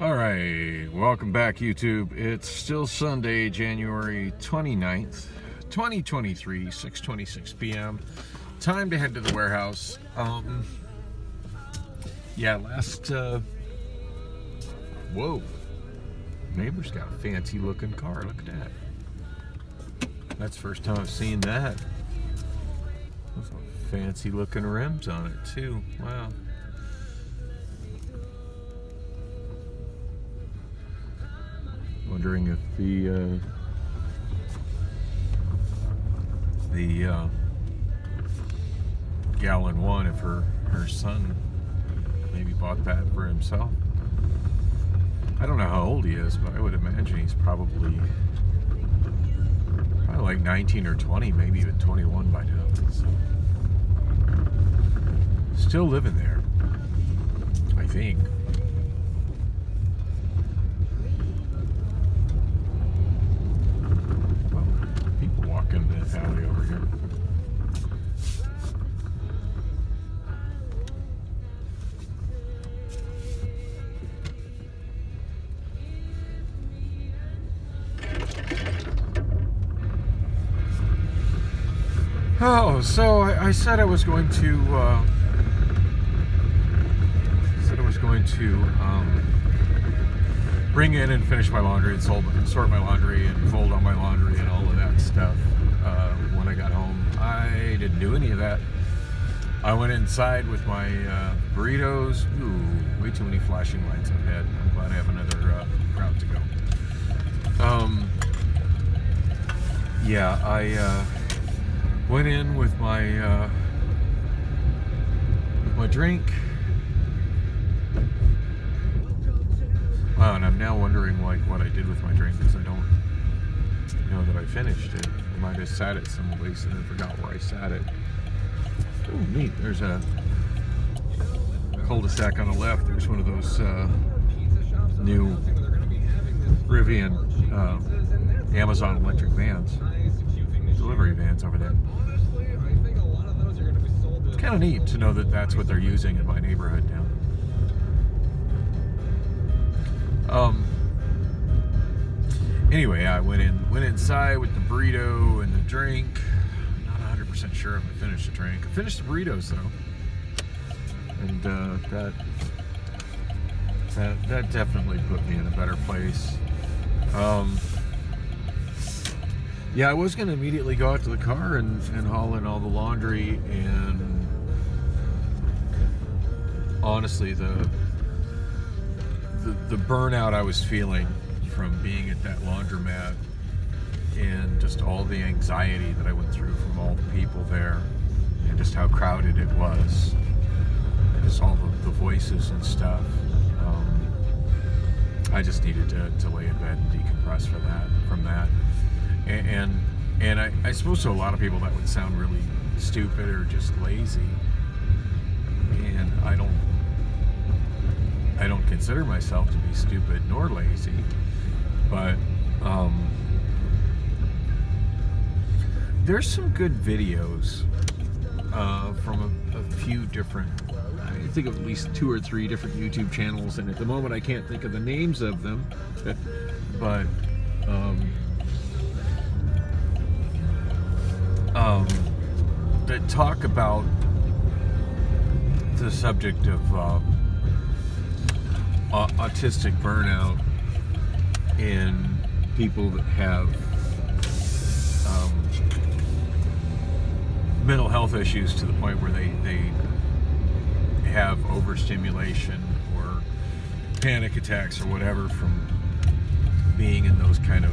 All right, welcome back, YouTube. It's still Sunday, January 29th, 2023, 6:26 p.m. Time to head to the warehouse. Whoa. Neighbor's got a fancy looking car. Look at that. That's the first time I've seen that. Those fancy looking rims on it, too. Wow. Wondering if the gal in one, if her son maybe bought that for himself. I don't know how old he is, but I would imagine he's probably like 19 or 20, maybe even 21 by now. So, still living there, I think. Well, people walking the alley over here. Oh, so I said I was going to bring in and finish my laundry and sort my laundry and fold all my laundry and all of that stuff when I got home. I didn't do any of that. I went inside with my burritos. Ooh, way too many flashing lights ahead. I'm glad I have another route to go. I went in with my drink. Wow, and I'm now wondering what I did with my drink, because I don't know that I finished it. I might have sat it someplace and then forgot where I sat it. Oh, neat. There's a cul-de-sac on the left. There's one of those new Rivian Amazon electric vans. Delivery vans over there. It's kind of neat to know that that's what they're using in my neighborhood now. Anyway, I went inside with the burrito and the drink. Not 100% sure if I finished the drink. I finished the burritos though, and that definitely put me in a better place. Yeah, I was going to immediately go out to the car and haul in all the laundry, and honestly, the burnout I was feeling from being at that laundromat and just all the anxiety that I went through from all the people there and just how crowded it was and just all the voices and stuff. I just needed to lay in bed and decompress from that. And I suppose to a lot of people that would sound really stupid or just lazy, and I don't consider myself to be stupid nor lazy, but there's some good videos from a few different, I think of at least 2 or 3 different YouTube channels, and at the moment I can't think of the names of them, but that talk about the subject of autistic burnout in people that have mental health issues to the point where they have overstimulation or panic attacks or whatever from being in those kind of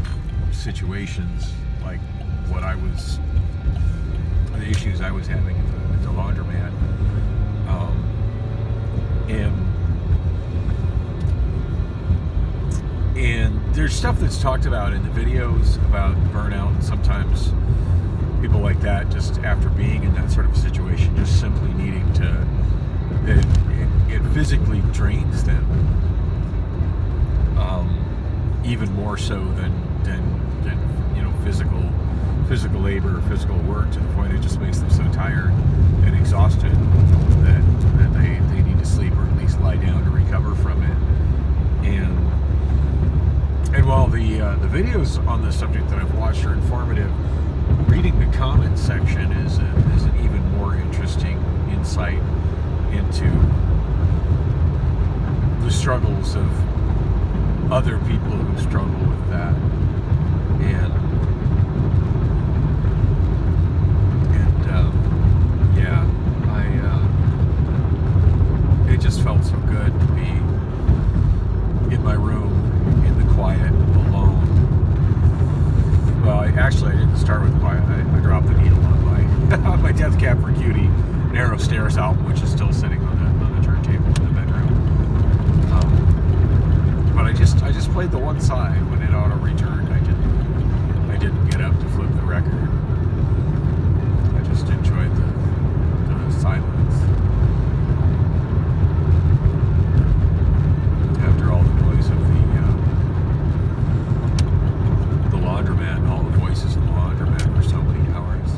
situations, like the issues I was having at the laundromat. And there's stuff that's talked about in the videos about burnout, and sometimes people like that, just after being in that sort of situation, just simply needing to, it physically drains them, even more so than physical labor or physical work, to the point it just makes them so tired and exhausted that they need to sleep or at least lie down to recover from it. And videos on the subject that I've watched are informative. Reading the comment section is an even more interesting insight into the struggles of other people who struggle with that. And yeah, it just felt so good to be in my room, in the quiet, alone. Well, I didn't start with quiet. I dropped the needle on my Death Cab for Cutie Narrow Stairs album, which is still sitting on the turntable in the bedroom. But I just played the one side. When it auto returned, I didn't get up to flip the record. I just enjoyed the silence. After all the noise of the laundromat and all the voices in the laundromat for so many hours.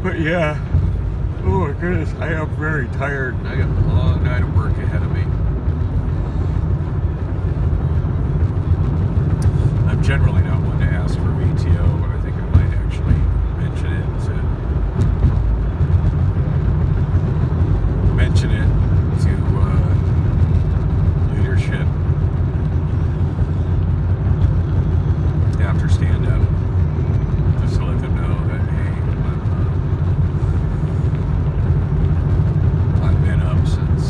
But yeah, oh my goodness, I am very tired. I got a long night of work ahead of me. I'm generally not one to ask for VTO, but I think I might actually mention it to leadership after stand up, just to let them know that, hey, I've been up since,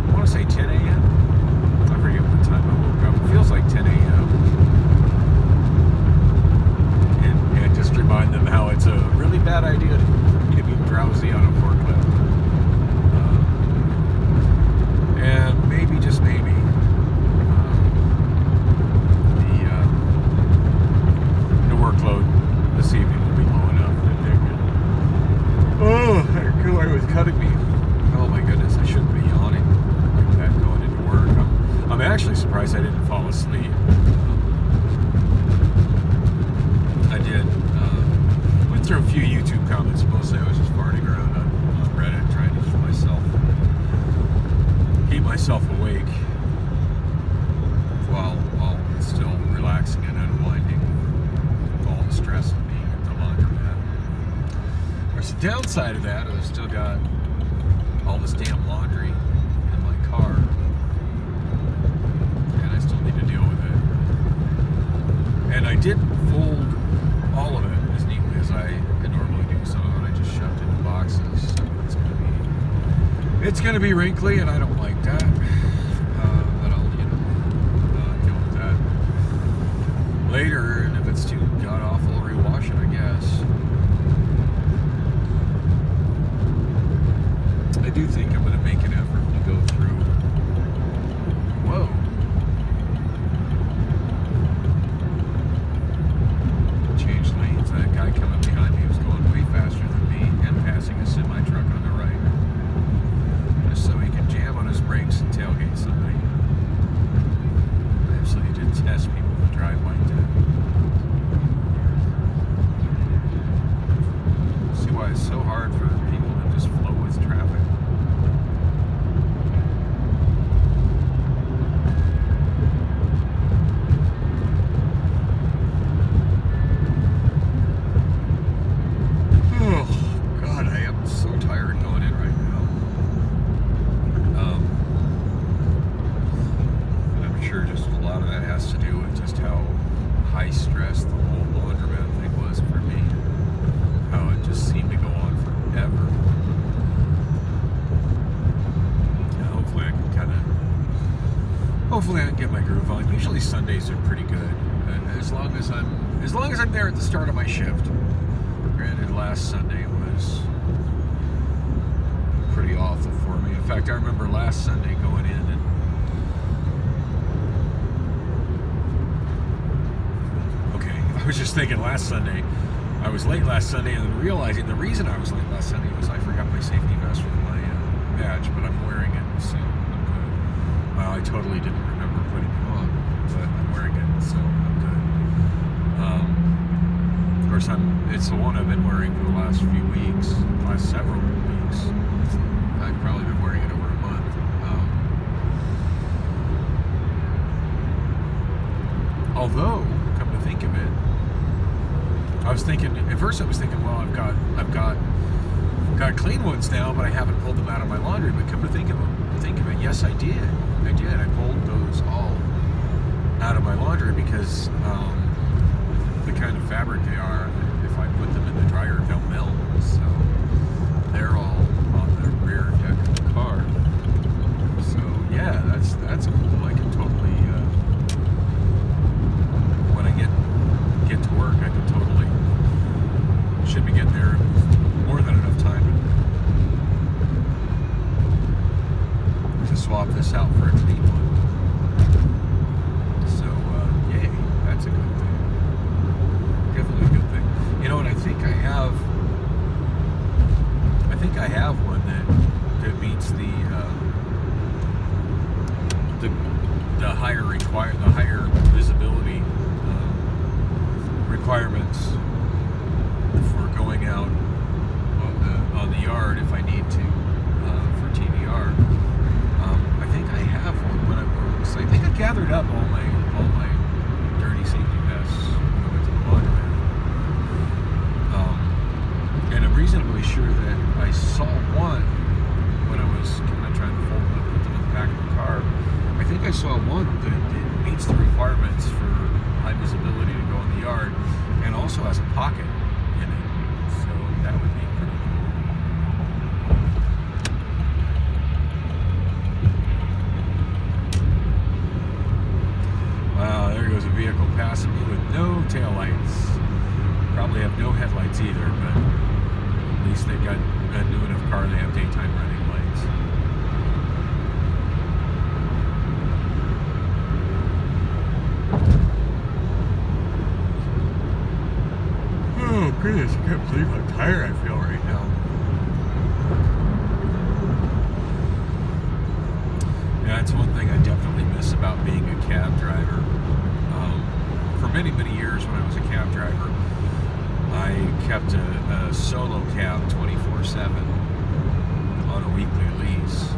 I want to say 10 a.m. I forget what time I woke up. It feels like 10 a.m. And just remind them how it's a really bad idea for me to be drowsy on a forklift. And maybe, just maybe, the workload this evening will be low enough that they can. Oh, that cooler was cutting me. Oh my goodness, I shouldn't be yawning like that going into work. I'm actually surprised I didn't fall asleep. I did. Went through a few YouTube comments. Mostly I was just farting around on Reddit trying to keep myself awake while still relaxing and unwinding with all the stress of being at the laundromat. There's the downside of that is I've still got all this damn laundry in my car, and I still need to deal with it. And I didn't fold all of it as neatly as I could normally do. Some of it I just shoved into boxes. So it's gonna be wrinkly, and I don't like that. But I'll, deal with that later. And if it's too god awful, I'll rewash it, I guess. I do think I'm gonna make an effort to go through. Whoa. Change lanes. That guy coming behind me was going way faster than me and passing a semi truck on the right, just so he can jam on his brakes and tailgate somebody. I absolutely detest people who drive like that. See why it's so hard for people to just flow with traffic. Hopefully I can get my groove on. Usually Sundays are pretty good, as long as I'm there at the start of my shift. Granted, last Sunday was pretty awful for me. In fact, I remember last Sunday going in and I was just thinking last Sunday, I was late last Sunday, and then realizing the reason I was late last Sunday was I forgot my safety vest with my badge, but I'm wearing it, so I'm good. Well, I totally didn't remember putting it on, but I'm wearing it, so I'm good. Of course, it's the one I've been wearing for the last few weeks, last several weeks. I've probably been wearing it over a month. Although, come to think of it, at first I was thinking, well, I've got clean ones now, but I haven't pulled them out of my laundry. But come to think of it, yes, I did. I pulled those all out of my laundry because the kind of fabric they are, if I put them in the dryer, they'll melt. So they're all on the rear deck of the car. So yeah, that's cool. I can totally when I get to work, I can totally should be getting there more than enough time to swap this out for a clean one. So yay, that's a good thing. Definitely a good thing. You know, and I think I have one that meets the higher visibility requirements for going out on the yard if I need to for TDR. I think I have one when I was. I think I gathered up all my dirty safety vests when I went to the laundromat. And I'm reasonably sure that I saw one when I was kind of trying to fold them up, put them in the back of the car. I think I saw one that it meets the requirements for high visibility to go in the yard, and also has a pocket in it. So that would be pretty cool. Wow, there goes a vehicle passing me with no taillights. Probably have no headlights either, but at least they've got a new enough car, they have daytime running lights. Oh goodness, I can't believe how tired I feel right now. Yeah, that's one thing I definitely miss about being a cab driver. For many, many years when I was a cab driver, I kept a solo cab 24/7 on a weekly lease.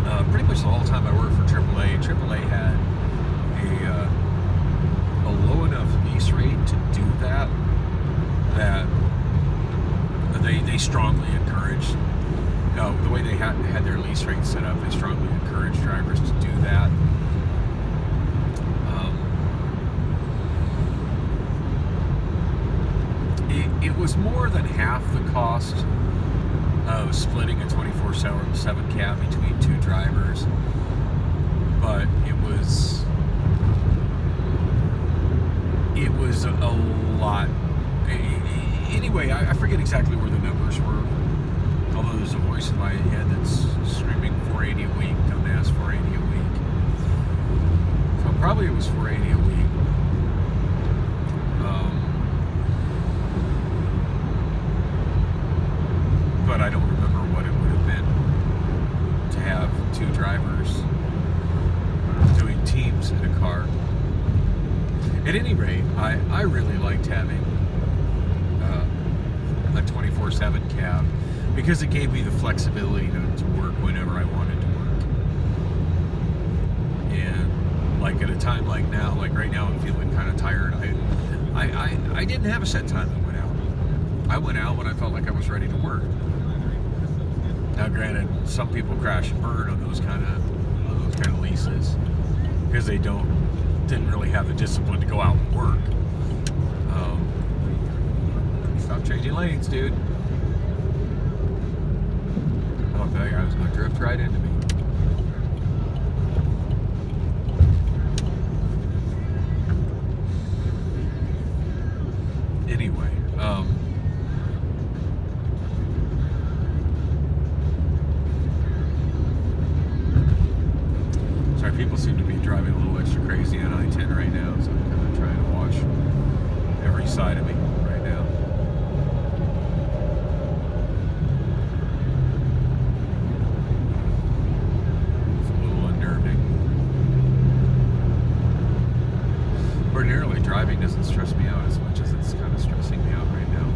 And pretty much the whole time I worked for AAA, AAA had a low enough lease rate to do that they strongly encouraged, the way they had their lease rate set up, they strongly encouraged drivers to do that. It was more than half the cost of splitting a 24/7 cab between two drivers, but it was a lot. Anyway, I forget exactly where the numbers were, although there's a voice in my head that's screaming $480 a week, don't ask $480 a week. So probably it was $480 a week. But I don't remember what it would have been to have two drivers doing teams in a car. At any rate, I really liked having a 24/7 cab because it gave me the flexibility to work whenever I wanted to work. And like at a time like now, like right now I'm feeling kind of tired. I didn't have a set time I went out. I went out when I felt like I was ready to work. Now granted, some people crash and burn on those kind of leases because they didn't really have the discipline to go out and work. Stop changing lanes, dude. Oh, that guy was going to drift right into me. Anyway, sorry, people seem to be driving a little extra crazy on I-10 right now, so I'm kind of trying to watch every side of me right now. Ordinarily, driving doesn't stress me out as much as it's kind of stressing me out right now.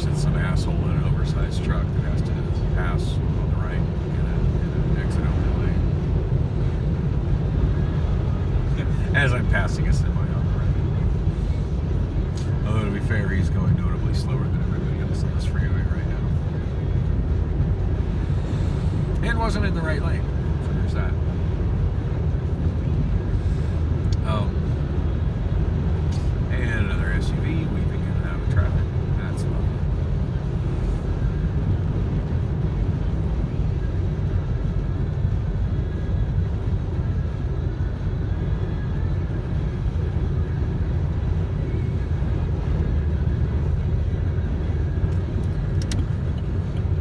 It's some asshole in an oversized truck that has to pass on the right in an exit only lane. As I'm passing a semi on the right. Although to be fair, he's going notably slower than everybody else on this freeway right now. And wasn't in the right lane. So there's that. And another SUV weaving in and out of traffic. That's lovely.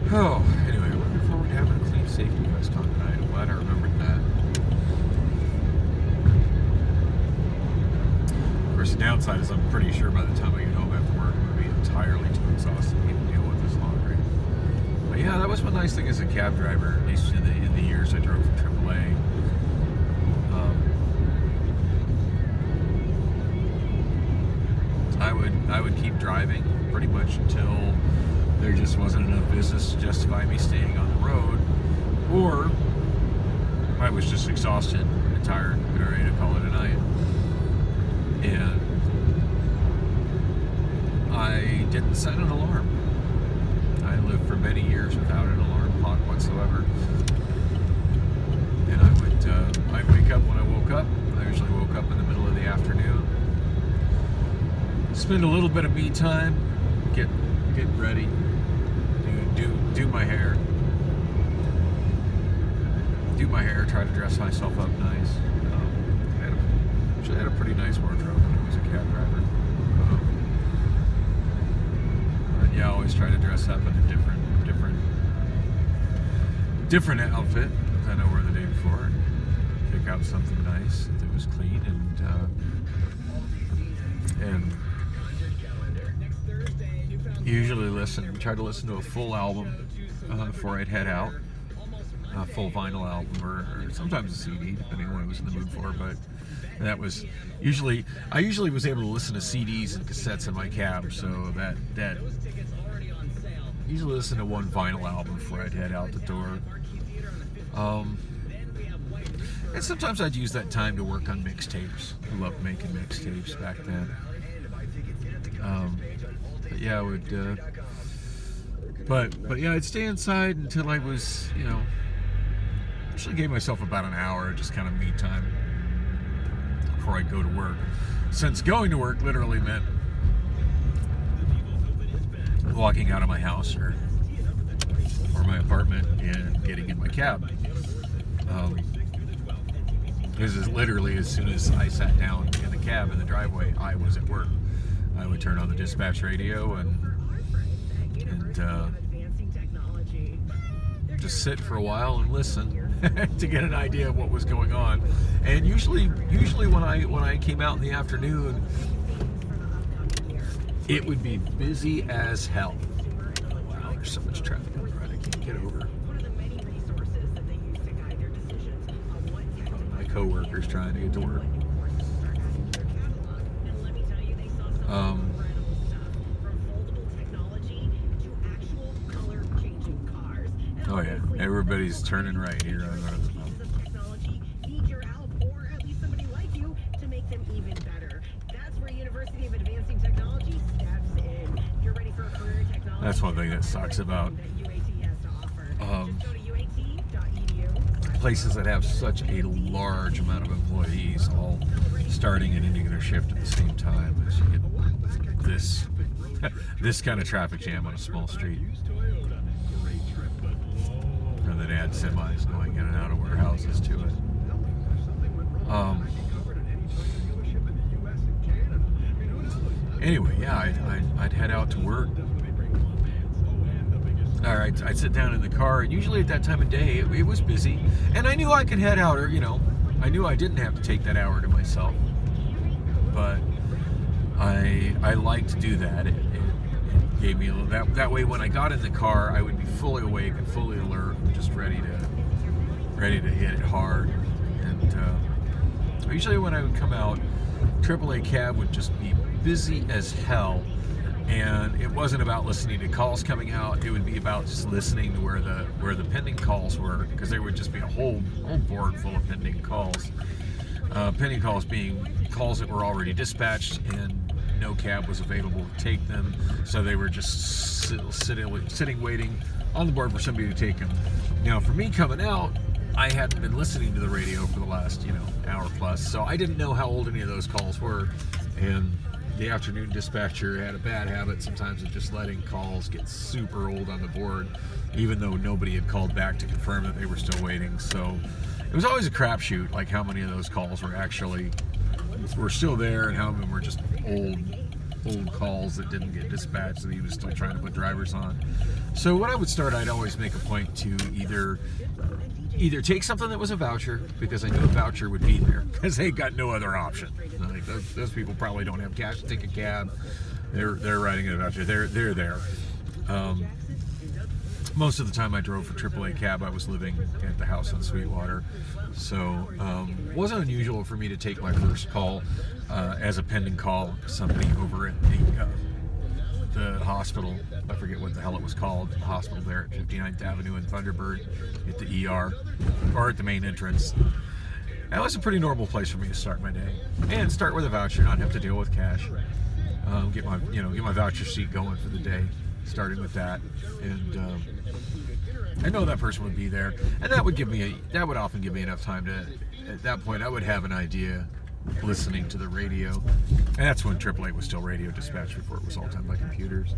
Oh, anyway, I'm looking forward to having a clean safety vest on tonight. I'm glad I remembered that. Of course, the downside is I'm pretty sure by the time I get home after work, I'm going to be entirely too exhausted to even deal with this laundry. But yeah, that was one nice thing as a cab driver, at least in the years I drove for AAA. I would keep driving pretty much until there just wasn't enough business to justify me staying on the road, or I was just exhausted and tired and ready to call it a night. And I didn't set an alarm. I lived for many years without an alarm clock whatsoever. And I'd wake up when I woke up. I usually woke up in the middle of the afternoon. Spend a little bit of me time, get ready, do my hair. Try to dress myself up nice. I had a pretty nice wardrobe when I was a cab driver. Yeah, I always try to dress up in a different outfit than I wore the day before. Pick out something nice that was clean and usually try to listen to a full album before I'd head out. A full vinyl album or sometimes a CD, depending on what I was in the mood for. But that was I usually was able to listen to CDs and cassettes in my cab, so that usually listen to one vinyl album before I'd head out the door. And sometimes I'd use that time to work on mixtapes. I loved making mixtapes back then. But yeah, I would. But yeah, I'd stay inside until I was, Actually gave myself about an hour, just kind of me time before I'd go to work. Since going to work literally meant walking out of my house or my apartment and getting in my cab. Because literally as soon as I sat down in the cab in the driveway, I was at work. I would turn on the dispatch radio and just sit for a while and listen to get an idea of what was going on. And usually when I came out in the afternoon, it would be busy as hell. Wow, there's so much traffic on the road, I can't get over. My coworker's trying to get to work. Oh yeah, everybody's turning right here on the roundabout. That's one thing that sucks about places that have such a large amount of employees all starting and ending their shift at the same time, is you get this kind of traffic jam on a small street. And then add semis going in and out of warehouses to it. Anyway, yeah, I'd head out to work. or I'd sit down in the car, and usually at that time of day, it was busy, and I knew I could head out, or I knew I didn't have to take that hour to myself, but I like to do that. It gave me a little, that way when I got in the car, I would be fully awake and fully alert, and just ready to hit it hard. And usually when I would come out, AAA cab would just be busy as hell. And it wasn't about listening to calls coming out. It would be about just listening to where the pending calls were, because there would just be a whole board full of pending calls. Pending calls being calls that were already dispatched and no cab was available to take them, so they were just sitting waiting on the board for somebody to take them. Now, for me coming out, I hadn't been listening to the radio for the last hour plus, so I didn't know how old any of those calls were, and the afternoon dispatcher had a bad habit sometimes of just letting calls get super old on the board, even though nobody had called back to confirm that they were still waiting. So it was always a crapshoot, like how many of those calls were still there, and how many were just old calls that didn't get dispatched that he was still trying to put drivers on. So when I would start, I'd always make a point to either take something that was a voucher, because I knew a voucher would be there, because they got no other option. Like those people probably don't have cash to take a cab. They're riding a voucher. They're there. Most of the time I drove for AAA cab, I was living at the house on Sweetwater, so it wasn't unusual for me to take my first call as a pending call, somebody over at the hospital. I forget what the hell it was called, the hospital there at 59th Avenue in Thunderbird, at the ER, or at the main entrance. That was a pretty normal place for me to start my day, and start with a voucher, not have to deal with cash. Get my voucher sheet going for the day, starting with that, and I know that person would be there, and that would often give me enough time to, at that point, I would have an idea listening to the radio, and that's when AAA was still radio dispatch before it was all done by computers.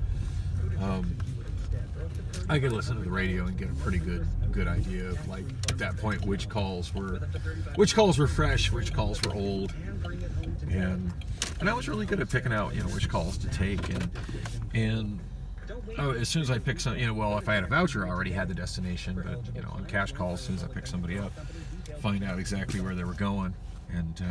I could listen to the radio and get a pretty good idea of, like, at that point, which calls were fresh, which calls were old, and I was really good at picking out which calls to take, and as soon as I pick some, if I had a voucher, I already had the destination, but on cash calls, as soon as I pick somebody up, find out exactly where they were going, and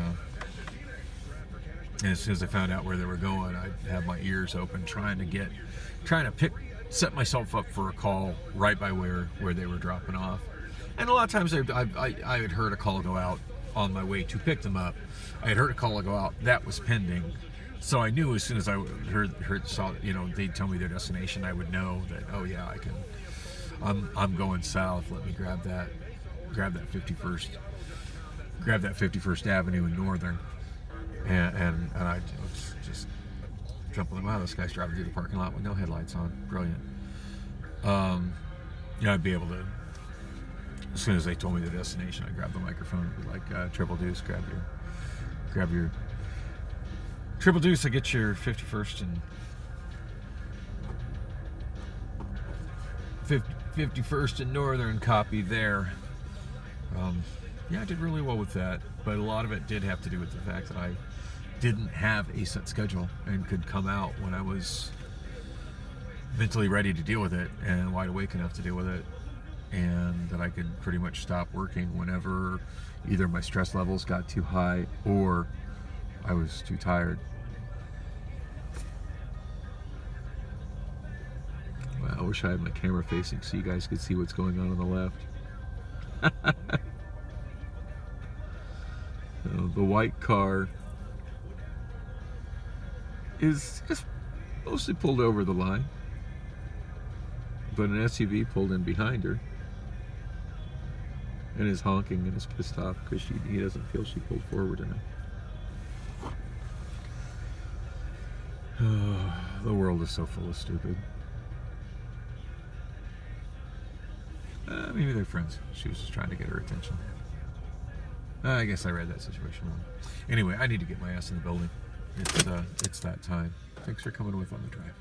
as soon as I found out where they were going, I'd have my ears open, trying to set myself up for a call right by where they were dropping off. And a lot of times I had heard a call go out on my way to pick them up. I had heard a call go out that was pending, so I knew as soon as I saw they'd tell me their destination, I would know that, oh yeah, I'm going south. Let me grab that 51st Avenue in Northern, and I just jump on the, wow, this guy's driving through the parking lot with no headlights on. Brilliant. I'd be able to, as soon as they told me the destination, I'd grab the microphone and be like, Triple Deuce, grab your Triple Deuce, I get your 51st and 51st and Northern copy there. I did really well with that, but a lot of it did have to do with the fact that I didn't have a set schedule and could come out when I was mentally ready to deal with it and wide awake enough to deal with it, and that I could pretty much stop working whenever either my stress levels got too high or I was too tired. Wow, I wish I had my camera facing so you guys could see what's going on the left. The white car is just mostly pulled over the line, but an SUV pulled in behind her and is honking and is pissed off because he doesn't feel she pulled forward enough. The world is so full of stupid. Maybe they're friends. She was just trying to get her attention. I guess I read that situation wrong. Anyway, I need to get my ass in the building. It's that time. Thanks for coming with on the drive.